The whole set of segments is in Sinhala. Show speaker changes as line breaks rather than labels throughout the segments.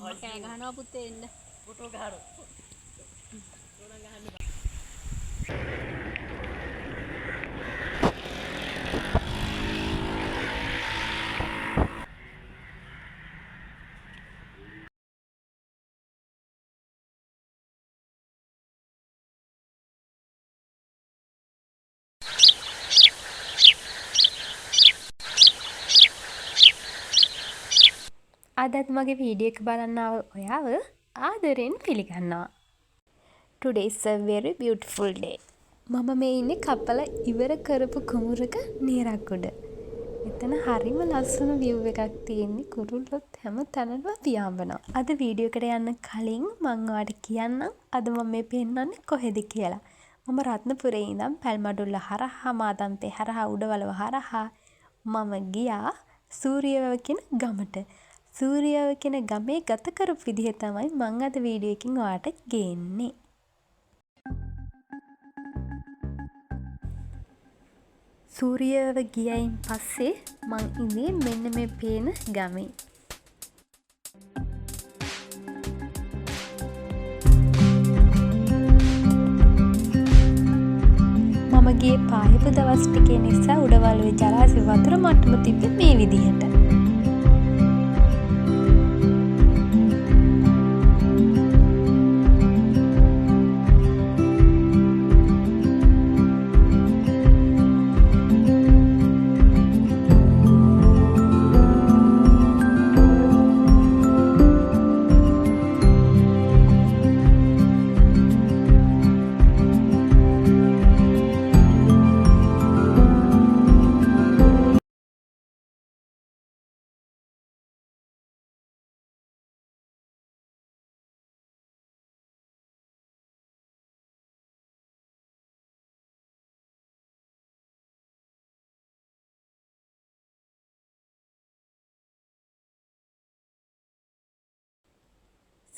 අම්මා කෑ ගහනවා පුතේ එන්න.
ෆොටෝ ගහනවා.
අදත් මගේ වීඩියෝ එක බලන්න ආව ඔයාව ආදරෙන් පිළිගන්නවා. Today is a very beautiful day. මම මේ ඉන්නේ කපල ඉවර කරපු කුමුරක නිරක් උඩ. එතන හරිම ලස්සන view එකක් තියෙන්නේ. කුරුල්ලොත් හැම තැනම පියාඹනවා. අද වීඩියෝ එකට යන්න කලින් මම ඔයාලට කියන්නම් අද මම මේ පෙන්නන්නේ කොහෙද කියලා. මම රත්නපුරේ ඉඳන් පැල්මඩුල්ල හරහා මාතන්තේ හරහා උඩවලව හරහා මම ගියා සූරියවැව කියන ගමට. සූරියව කියන ගමේ ගත කරපු විදිහ තමයි මම අද වීඩියෝ එකකින් ඔයාලට ගේන්නේ. සූරියව ගියයින් පස්සේ මං ඉන්නේ මෙන්න මේ පේන ගමේ. මම ගියේ පායපු දවස් ටිකේ නිසා උඩවලුවේ ජලාශය වතුර මට්ටම තිබ්බේ මේ විදිහට.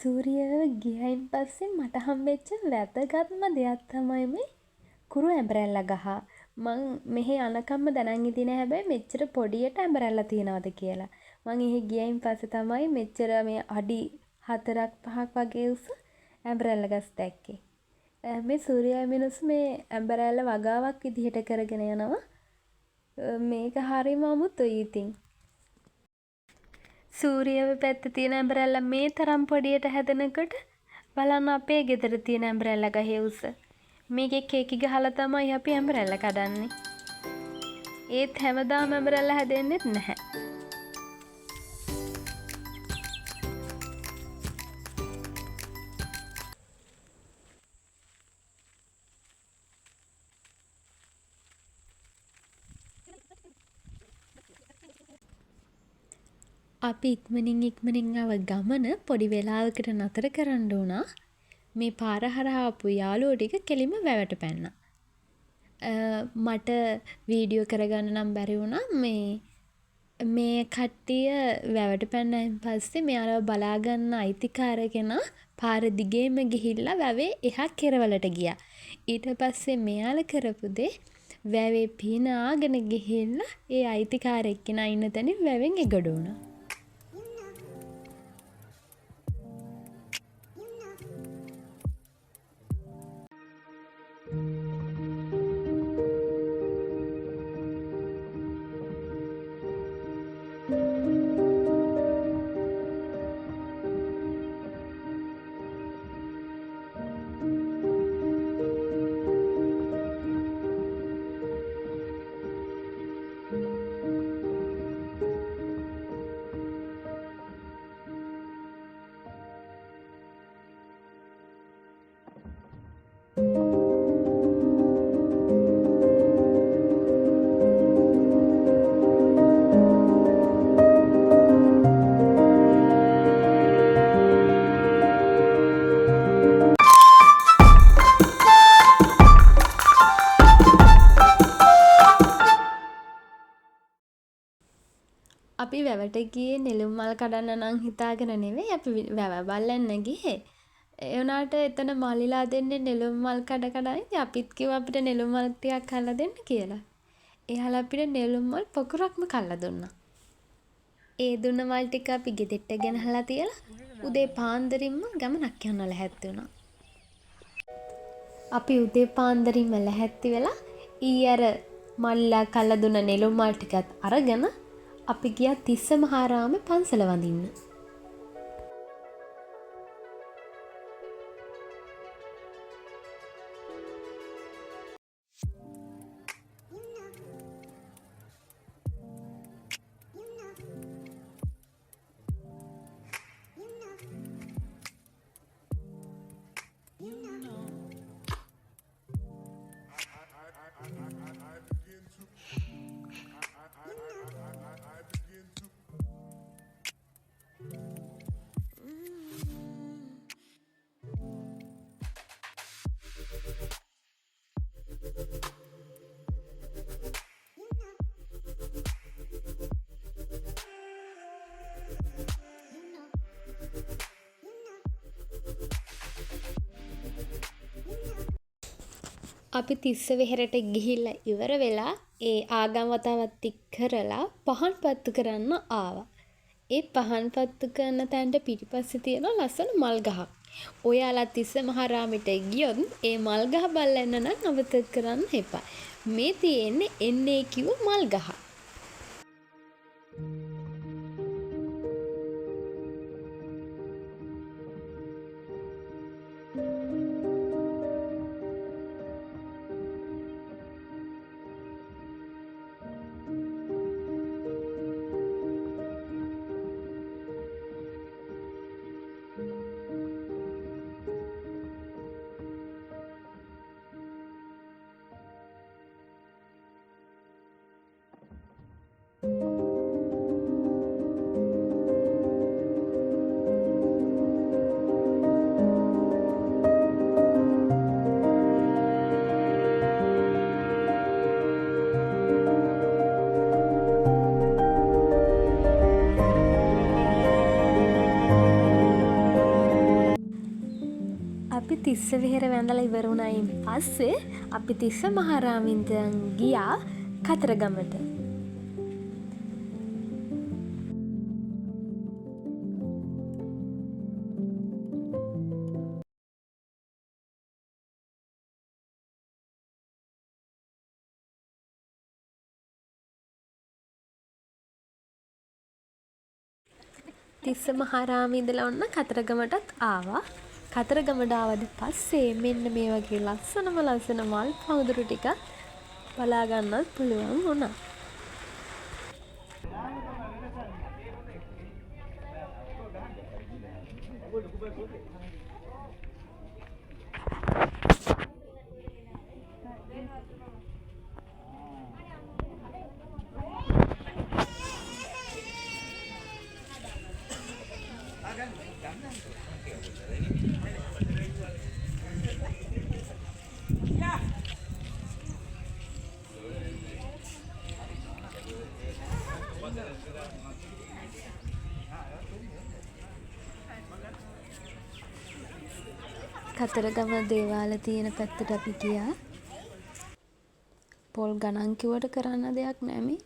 සූරියව ගියයින් පස්සේ මට හම්බෙච්ච වැදගත්ම දෙයක් තමයි මේ කුරු ඇඹරැල්ල ගහ. මං මෙහෙ යනකම්ම දැනන් හිටියේ නෑ හැබැයි මෙච්චර පොඩියට ඇඹරැල්ල තියනවද කියලා. මං එහෙ ගියයින් පස්සේ තමයි මෙච්චර මේ අඩි 4ක් 5ක් වගේ උස ඇඹරැල්ල ගස් දැක්කේ. මේ සූරියව මිනිස්සු මේ ඇඹරැල්ල වගාවක් විදිහට කරගෙන යනවා. මේක හරිම අමුතුයි ඉතින්. සූරියව පැත්තේ තියෙන ඇඹරැල්ල මේ තරම් පොඩියට හැදෙනකොට බලන්න අපේ ගෙදර තියෙන ඇඹරැල්ල ගහේ උස. මේකේ කේකි ගහලා තමයි අපි ඇඹරැල්ල කඩන්නේ. ඒත් හැමදාම ඇඹරැල්ල හැදෙන්නෙත් නැහැ. අපි ඉක්මනින් ආව ගමන පොඩි වෙලාවකට නතර කරන්න වුණා. මේ පාර හරහා ආපු යාළුවෝ ටික කෙලින්ම වැවට පැන්නා. මට වීඩියෝ කරගන්න නම් බැරි වුණා. මේ කට්ටිය වැවට පැන්නයින් පස්සේ මෙයාලව බලා ගන්න අයිතිකාර කෙනා පාර දිගේම ගිහිල්ලා වැවේ එහා කෙරවලට ගියා. ඊට පස්සේ මෙයාලා කරපු දේ වැවේ පිනාගෙන ගිහිල්ලා ඒ අයිතිකාර එක්කෙනා ඉන්න තැනින් වැවෙන් එගොඩ වුණා. අපි වැවට ගියේ නෙළුම් මල් කඩන්න නම් හිතාගෙන නෙවෙයි අපි වැව බලන්න ගියේ. ඒ වුණාට එතන මල්ලිලා දෙන්නේ නෙළුම් මල් කඩ කඩ ඉතින් අපිත් කිව්වා අපිට නෙළුම් මල් ටිකක් කල්ලා දෙන්න කියලා. එයාලා අපිට නෙළුම් මල් පොකුරක්ම කල්ලා දුන්නා. ඒ දුන්න මල් ටික අපි ගෙදෙට්ට ගෙනහලා තියලා උදේ පාන්දරින්ම ගමනක් යන්න ලැහැත්ති වුණා. අපි උදේ පාන්දරින්ම ලැහැත්ති වෙලා අර මල්ලා කල්ලා දුන්න නෙළුම් මල් ටිකත් අරගෙන අපි ගියා තිස්ස මහාරාමේ පන්සල වඳින්න. අපි තිස්ස වෙහෙරට ගිහිල්ලා ඉවර වෙලා ඒ ආගම් වතාවත් කරලා පහන් පත්තු කරන්න ආවා. ඒ පහන් පත්තු කරන තැනට පිටිපස්සේ තියෙන ලස්සන මල් ගහක්. ඔයාලා තිස්ස මහාරාමෙට ගියොත් ඒ මල් ගහ බලන්න නම් අමතක කරන්න එපා. මේ තියෙන්නේ එන්නේ කිව්ව මල් ගහ. අපි තිස්ස වෙහෙර වැඳලා ඉවර වුණායින් පස්සේ අපි තිස්ස මහාරාමෙන් ගියා කතරගමට. තිස්ස මහාරාමේ ඉඳලා ඔන්න කතරගමටත් ආවා. කතරගමට ආවද පස්සේ මෙන්න මේ වගේ ලස්සන මල් පහුදුරු ටික බලා ගන්නත් පුළුවන් වුණා. කතරගම දේවාල තියෙන පැත්තට අපි ගියා. පොල් ගණන් කිව්වට කරන්න දෙයක් නැමේ.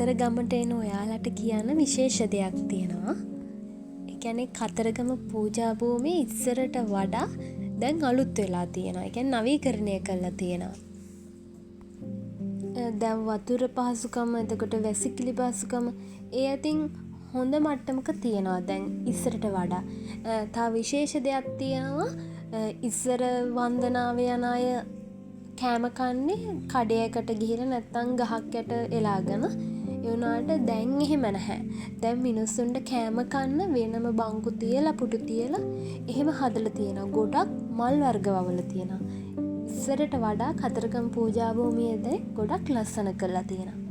කතරගමට එන ඔයාලට කියන්න විශේෂ දෙයක් තියෙනවා. ඒ කියන්නේ කතරගම පූජා භූමිය ඉස්සරට වඩා දැන් අලුත් වෙලා තියෙනවා. ඒ කියන්නේ නවීකරණය කරලා තියෙනවා. දැන් වතුර පහසුකම්, එතකොට වැසිකිලි පහසුකම් ඒ අතින් හොඳ මට්ටමක තියෙනවා දැන් ඉස්සරට වඩා. තව විශේෂ දෙයක් තියෙනවා. ඉස්සර වන්දනාව යන අය කෑම කන්නේ කඩයකට ගිහිල්ලා නැත්තම් ගහක් යට එලාගෙන. ඒ වුණාට දැන් එහෙම නැහැ. දැන් මිනිස්සුන්ට කෑම කන්න වෙනම බංකු තියලා පුටු තියලා එහෙම හදලා තියෙනවා. ගොඩක් මල් වර්ග වවලා තියෙනවා. ඉස්සරට වඩා කතරගම පූජා භූමියේදී ගොඩක් ලස්සන කරලා තියෙනවා.